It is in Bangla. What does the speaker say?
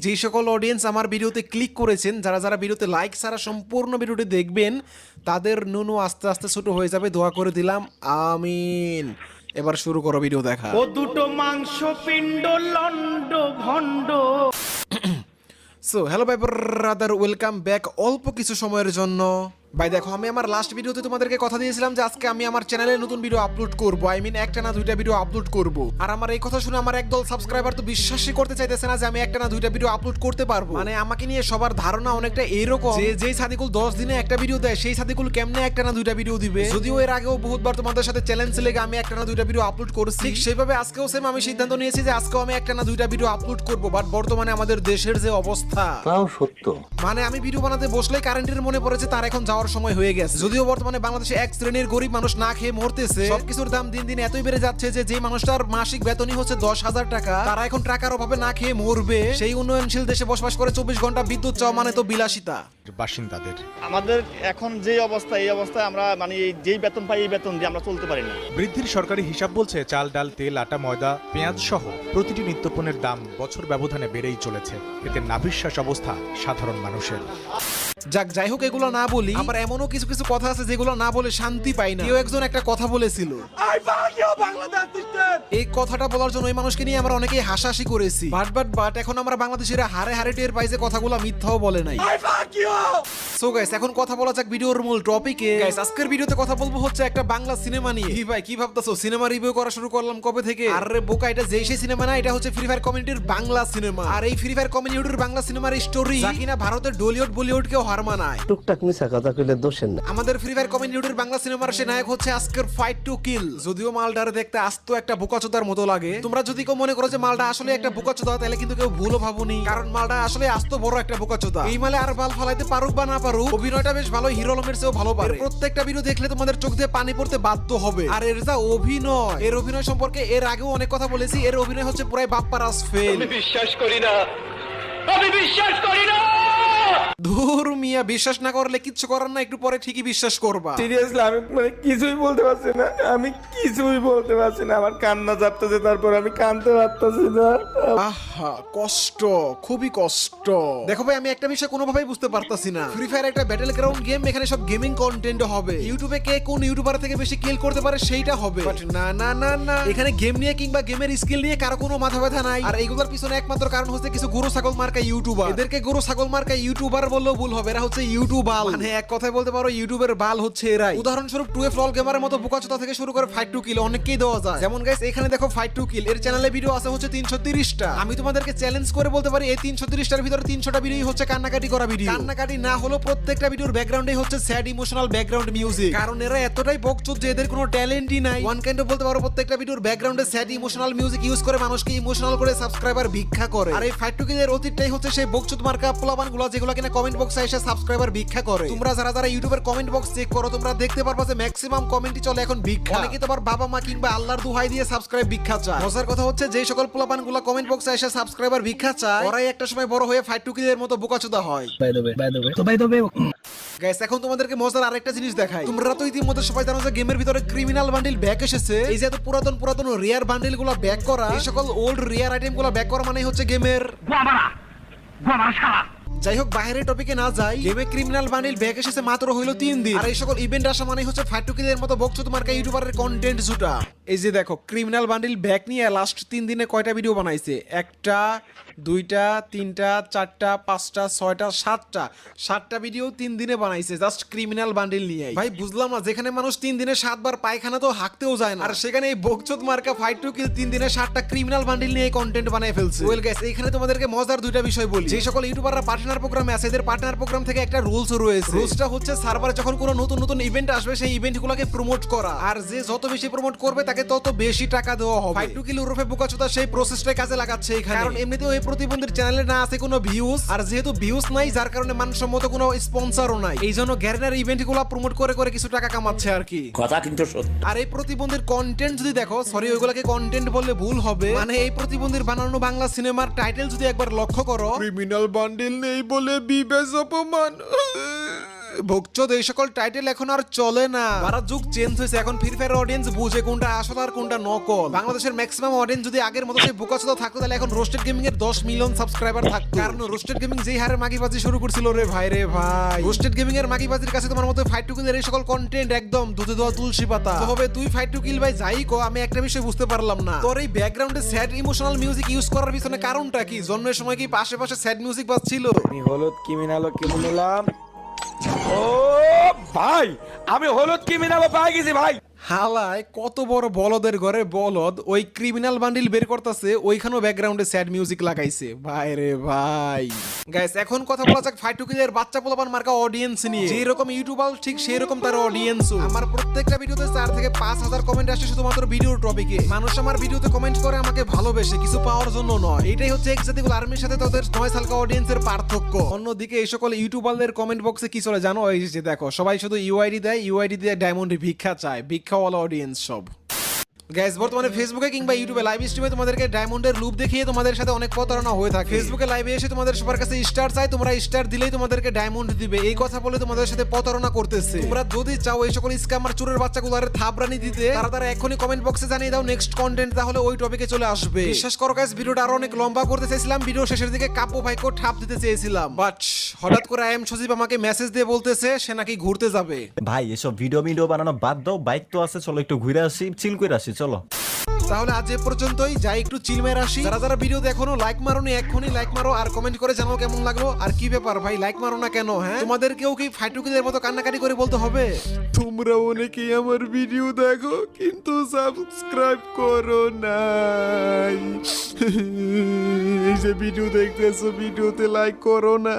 যে সকল অডিয়েন্স আমার ভিডিওতে ক্লিক করেছেন, যারা যারা ভিডিওতে লাইক ছাড়া সম্পূর্ণ ভিডিওটি দেখবেন, তাদের নুনু আস্তে আস্তে ছোট হয়ে যাবে, দোয়া করে দিলাম, আমিন। এবার শুরু করো ভিডিও দেখা। ও দুটো মাংস পিণ্ড লন্ড ভন্ড। সো হ্যালো ভাই ব্রাদার, ওয়েলকাম ব্যাক অল্প কিছু সময়ের জন্য। ভাই দেখো, আমি আমার লাস্ট ভিডিওতে তোমাদেরকে কথা দিয়েছিলাম যে আজকে আমি আমার চ্যানেলে নতুন ভিডিও আপলোড করবো, একটা না দুইটা ভিডিও আপলোড করব। আর আমার এই কথা শুনে আমার একদল সাবস্ক্রাইবার তো বিশ্বাসই করতে চাইতেছে না যে আমি একটা না দুইটা ভিডিও আপলোড করতে পারবো। মানে আমাকে নিয়ে সবার ধারণা অনেকটা এইরকম যে যেই সাদিকুল 10 দিনে একটা ভিডিও দেয়, সেই সাদিকুল কেমনে একটা না দুইটা ভিডিও দিবে। যদিও এর আগেও বহুতবার তোমাদের সাথে চ্যালেঞ্জ লেগে আমি একটা না দুইটা ভিডিও আপলোড করছি, ঠিক সেভাবে আজকেও সেম আমি সিদ্ধান্ত নিয়েছি যে আজকেও আমি একটা না দুইটা ভিডিও আপলোড করবো। বাট বর্তমানে আমাদের দেশের যে অবস্থা, তাও সত্য। মানে আমি ভিডিও বানাতে বসলেই কারেন্টের মনে পড়েছে তার এখন যাওয়ার সময় হয়ে গেছে। যদিও বর্তমানে বাংলাদেশে এক শ্রেণীর গরিব মানুষ না খেয়ে মরতেছে, সবকিছুর দাম দিন দিন এতই বেড়ে যাচ্ছে যে মানুষটার মাসিক বেতনই হচ্ছে 10,000 টাকা, তারা এখন টাকার অভাবে না খেয়ে মরবে। সেই উন্নয়নশীল দেশে বসবাস করে 24 ঘন্টা বিদ্যুৎ চাওয়া মানে তো বিলাসিতা। বাসিন্দাদের আমাদের এখন যে অবস্থা, এই অবস্থায় আমরা মানে যেই বেতন পাই এই বেতন দিয়ে আমরা চলতে পারি না। বৃদ্ধির সরকারি হিসাব বলছে চাল, ডাল, তেল, আটা, ময়দা, পেঁয়াজ সহ প্রতিটি নিত্যপণ্যের দাম বছর ব্যবধানে বেড়েই চলেছে। এতে নাভিশ্বাস অবস্থা সাধারণ মানুষের। যাক, যাই হোক, এগুলো না বলি। আবার এমনও কিছু কিছু কথা আছে যেগুলো না বলে শান্তি পাই না। কেউ একজন একটা কথা বলেছিল, এই কথাটা বলার জন্য ওই মানুষকে নিয়ে আমরা অনেকেই হাসাহাসি করেছি। বাট এখন আমরা বাংলাদেশিরা হারে হারে টের পাই যে কথাগুলো মিথ্যাও বলে নাই। সো গাইস, এখন কথা বলা যাক ভিডিওর মূল টপিকে। গাইস, আজকের ভিডিওতে কথা বলবো হচ্ছে একটা বাংলা সিনেমা নিয়ে। কি ভাই, কি ভাবতাছো সিনেমা রিভিউ করা শুরু করলাম কবে থেকে? আরে বোকা, এটা যেই সেই সিনেমা না, এটা হচ্ছে ফ্রি ফায়ার কমিউনিটির বাংলা সিনেমা। আর এই ফ্রি ফায়ার কমিউনিটির বাংলা সিনেমার স্টোরি যা কিনা ভারতের ডলিউড বলিউডকেও হার মানায়। টুকটাক মিছা কথা কইলে দোষের না। আমাদের ফ্রি ফায়ার কমিউনিটির বাংলা সিনেমার সে নায়ক হচ্ছে আজকের ফাইট টু কিল। যদিও মালটারে দেখতে আস্ত একটা বোকাচোদার মতো লাগে। তোমরা যদি কেউ মনে করো যে মালটা আসলে একটা বোকাচোদা, তাহলে কিন্তু কেউ ভুলও ভাবুনি, কারণ মালটা আসলে আস্ত বড় একটা বোকাচোদা। এই মালে আর বাল ফালাইতে পারুক বা না পারুক, অভিনয়টা বেশ ভালো, হিরো আলমের চেয়েও ভালো পারে। প্রত্যেকটা ভিডিও দেখলে তোমাদের চোখ দিয়ে পানি পড়তে বাধ্য হবে। আর এর যা অভিনয়, এর অভিনয় সম্পর্কে এর আগেও অনেক কথা বলেছি, এর অভিনয় হচ্ছে পুরাই বাপ্পারাজ ফেল। বিশ্বাস করি না, আমি বিশ্বাস করি না। ধুর মিয়া, বিশ্বাস না করলে কিচ্ছু করার না, একটু পরে ঠিকই বিশ্বাস করবা। সিরিয়াসলি আমি মানে কিছুই বলতে পারছি না, আমার কান্না চাপতেছে, তারপর আমি কানতে পারতেছি না। আহা, কষ্ট, খুবই কষ্ট। দেখো ভাই, আমি একটা বিষয় কোনোভাবেই বুঝতে পারতাছি না। ফ্রি ফায়ার একটা ব্যাটেল গ্রাউন্ড গেম, এখানে সব গেমিং কন্টেন্ট হবে। ইউটিউবে কে কোন ইউটিউবার থেকে বেশি কিল করতে পারে সেইটা হবে। বাট না না না না, এখানে গেম নিয়ে কিংবা গেমের স্কিল নিয়ে কারো কোনো মাথা ব্যথা নাই। আর এইগুলোর পিছনে একমাত্র কারণ হচ্ছে কিছু গরু ছাগল মার্কা ইউটিউবার। এদেরকে গরু ছাগল মার্কা ইউটিউবার বললেও ভুল হবে, এরা হচ্ছে ইউটিউবার। মানে এক কথায় বলতে পারো ইউটিউবের বাল হচ্ছে এরাই। উদাহরণস্বরূপ 2F লল গেমারের মতো বোকাচোদা থেকে শুরু করে ফাইট টু কিল অনেককেই দেওয়া যায়। যেমন গাইস, এখানে দেখো ফাইট টু কিল এর চ্যানেলে ভিডিও আছে হচ্ছে 330টা। আমি তোমাদেরকে চ্যালেঞ্জ করে বলতে পারি এই 330টার ভিতরে 300টা ভিডিও হচ্ছে কান্নাকাটি করা ভিডিও। কান্নাকাটি না হলো প্রত্যেকটা ভিডিওর ব্যাকগ্রাউন্ডে হচ্ছে স্যাড ইমোশনাল ব্যাকগ্রাউন্ড মিউজিক। কারণ এরা এতটাই বকচোদ যে এদের কোনো ট্যালেন্টই নাই। ওয়ান কাইন্ড অফ বলতে পারো প্রত্যেকটা ভিডিওর ব্যাকগ্রাউন্ডে স্যাড ইমোশনাল মিউজিক ইউজ করে মানুষকে ইমোশনাল করে সাবস্ক্রাইবার ভিক্ষা করে। আর এই ফাইট টু কিলের অতীতটাই হচ্ছে সেই বকচোদ মার্কা পোলাপানগুলো যেগুলো কিনা কমেন্ট বক্সে এসে সাবস্ক্রাইবার ভিক্ষা করে। তোমরা যারা যারা ইউটিউবের কমেন্ট বক্স চেক করো, তোমরা দেখতে পারবা যে ম্যাক্সিমাম কমেন্টই চলে এখন ভিক্ষা। অনেকে তোমার বাবা মা কিংবা আল্লাহর দোহাই দিয়ে সাবস্ক্রাইব ভিক্ষা চায়। মজার কথা হচ্ছে যে সকল পোলাপানগুলো কমেন্ট বক্সে এসে সাবস্ক্রাইবার ভিক্ষা চায়, ওরাই একটা সময় বড় হয়ে ফাইট টু কিলের মতো বোকাচোদা হয়। গাইস, এখন তোমাদেরকে মজার আরেকটা জিনিস দেখাই। তোমরা তো ইতিমধ্যে সবাই জানো যে গেমের ভিতরে ক্রিমিনাল বান্ডিল ব্যাক এসেছে। এই যে এত পুরাতন রিয়ার বান্ডিল গুলো ব্যাক করা, এই সকল ওল্ড রিয়ার আইটেম গুলো ব্যাক করা মানে হচ্ছে গেমের। যাই হোক, বাইরের টপিকে না যাই, গেমে ক্রিমিনাল বান্ডিল ব্যাক এসেছে মাত্র হইলো 3 দিন। আর এই সকল ইভেন্ট আসা মানে হচ্ছে ফাইট টু কিলের মতো বকচোদ মার্কা ইউটিউবারের কন্টেন্ট জুটা। এই যে দেখো, ক্রিমিনাল বান্ডিল ব্যাক নিয়ে লাস্ট 3 দিনে কয়টা ভিডিও বানাইছে? 1টা, 2টা, 3টা, 4টা, 5টা, 6টা, 7টা ভিডিও 3 দিনে বানাইছে জাস্ট ক্রিমিনাল বান্ডিল নিয়ে। ভাই বুঝলাম না, যেখানে মানুষ 3 দিনে 7 বার পায়খানা তো হাঁকতেও যায় না, আর সেখানে এই বকচোদ মার্কা ফাইট টু কিল 3 দিনে 7টা ক্রিমিনাল বান্ডিল নিয়ে কন্টেন্ট বানায় ফেলছে। ওয়েল গাইস, এইখানে তোমাদেরকে মজার দুইটা বিষয় বলি। যে সকল ইউটিউবাররা পার্টনার প্রোগ্রামে আছে, এদের পার্টনার প্রোগ্রাম থেকে একটা রুলস রয়েছে। রুলসটা হচ্ছে সার্ভারে যখন কোনো নতুন ইভেন্ট আসবে, সেই ইভেন্টগুলোকে প্রমোট করা। আর যে যত বেশি প্রমোট করবে তাকে তত বেশি টাকা দেওয়া হবে। ফাইট টু কিল ওরফে বোকাচোদা সেই প্রসেসটাই কাজে লাগাচ্ছে এখানে। কারণ এমনিতেও এই প্রতিবন্ধীর চ্যানেলে না আছে কোনো ভিউজ, আর যেহেতু ভিউজ নাই, যার কারণে মানসম্মত কোনো স্পন্সরও নাই। এই জন্য গ্যারেনার ইভেন্টগুলো প্রমোট করে করে কিছু টাকা কামাচ্ছে আর কি। কথা কিন্তু সত্য। আর এই প্রতিবন্ধীর কন্টেন্ট যদি দেখো, সরি ওইগুলোকে কন্টেন্ট বললে ভুল হবে, মানে এই প্রতিবন্ধীর বানানো বাংলা সিনেমার টাইটেল যদি একবার লক্ষ্য করো, ক্রিমিনাল বান্ডিল নেই বলে বিবেজ অপমান, ভোগচোদ এই সকল টাইটেল এখন আর চলে না, সারা যুগ চেঞ্জ হয়েছে। এখন ফ্রি ফায়ার অডিয়েন্স বুঝে কোনটা আসল আর কোনটা নকল। বাংলাদেশের ম্যাক্সিমাম অডিয়েন্স যদি আগের মতো সেই বোকাচোদা থাকতো তাহলে এখন রোস্টেড গেমিং এর 10 মিলিয়ন সাবস্ক্রাইবার থাকতো। কারণ রোস্টেড গেমিং যেই হারে মাগিবাজি শুরু করছিল রে ভাই রোস্টেড গেমিং এর মাগিবাজির কাছে তোমার মতো ফাইট টু কিলের এই সকল কন্টেন্ট একদম দুধে দেওয়া তুলসী পাতা। তো হবে তুই ফাইট টু কিল ভাই যাই কো, আমি একটা বিষয় বুঝতে পারলাম না, তোর এই ব্যাকগ্রাউন্ডে স্যাড ইমোশনাল মিউজিক ইউজ করার পিছনে কারণটা কি? জন্মের সময় কি পাশে পাশে স্যাড মিউজিক বাজছিল? আমি হলুদ ক্রিমিনাল কিনে নিলাম। ও ভাই, আমি হলুদ ক্রিমিনাল পাই গেছি ভাই। হালায় কত বড় বলদের ঘরে বলদ, ওই ক্রিমিনাল বান্ডিল বের করতেছে, ওইখানেও ব্যাকগ্রাউন্ডে স্যাড মিউজিক লাগাইছে। ভাই রে ভাই গাইস, এখন কথা বলা যাক ফাইট টু কিলের বাচ্চা পোলাপান মার্কা অডিয়েন্স নিয়ে। যে রকম ইউটিউবার ঠিক সেই রকম তার অডিয়েন্সও। আমার প্রত্যেকটা ভিডিওতে 4 থেকে 5,000 কমেন্ট আসে শুধুমাত্র ভিডিওর টপিকে। মানুষ আমার ভিডিওতে কমেন্ট করে আমাকে ভালোবেসে, কিছু পাওয়ার জন্য নয়। এটাই হচ্ছে এক্সাটিকুল আর্মির সাথে তাদের 9 সালকা অডিয়েন্সের পার্থক্য। অন্যদিকে এই সকল ইউটিউবারদের কমেন্ট বক্সে কি চলে জানো? এই যে দেখো, সবাই শুধু ইউআইডি দেয়, ইউআইডি দিয়ে ডায়মন্ডে ভিক্ষা চায়, ভিক্ষাওয়ালা অডিয়েন্স সব। গাইস, বর্তমানে ফেসবুকে কিংবা ইউটিউবে লাইভ স্ট্রিমে তোমাদেরকে ডায়মন্ডের লুপ দেখিয়ে তোমাদের সাথে অনেক প্রতারণা হয়ে থাকে। ফেসবুকে লাইভে এসে তোমাদের সবার কাছে স্টার চাই, তোমরা স্টার দিলেই তোমাদেরকে ডায়মন্ড দিবে, এই কথা বলে তোমাদের সাথে প্রতারণা করতেছে। তোমরা যদি চাও এই সকল স্ক্যামার চোরের বাচ্চাগুলোর থাবরানি দিতে, তারা এখনই কমেন্ট বক্সে জানিয়ে দাও নেক্সট কন্টেন্ট, তাহলে ওই টপিকে চলে আসবে। বিশ্বাস করো গাইস, ভিডিওটা আরো অনেক লম্বা করতে চাইছিলাম, ভিডিও শেষের দিকে কাপু ভাইকে ঠাপ দিতে চেয়েছিলাম, বাট হঠাৎ করে আই এম সজীব আমাকে মেসেজ দিয়ে বলতেছে সে নাকি ঘুরতে যাবে। ভাই এসব ভিডিও বানানো বাদ দাও, বাইক তো আছে, চলো একটু ঘুরে আসি, চিল করে আসি চলো। তাহলে আজ এ পর্যন্তই, যাই একটু চিল মেরে আসি। যারা ভিডিও দেখোনো লাইক মারোনি, এক্ষুনি লাইক মারো আর কমেন্ট করে জানাও কেমন লাগলো। আর কি ব্যাপার ভাই, লাইক মারো না কেন? হ্যাঁ, তোমাদেরকেও কি ফাইটুকিদের মতো কান্নাকাটি করে বলতে হবে? তোমরা অনেকেই আমার ভিডিও দেখো কিন্তু সাবস্ক্রাইব করো নাই। এই যে ভিডিও দেখতেছো, ভিডিওতে লাইক করো না।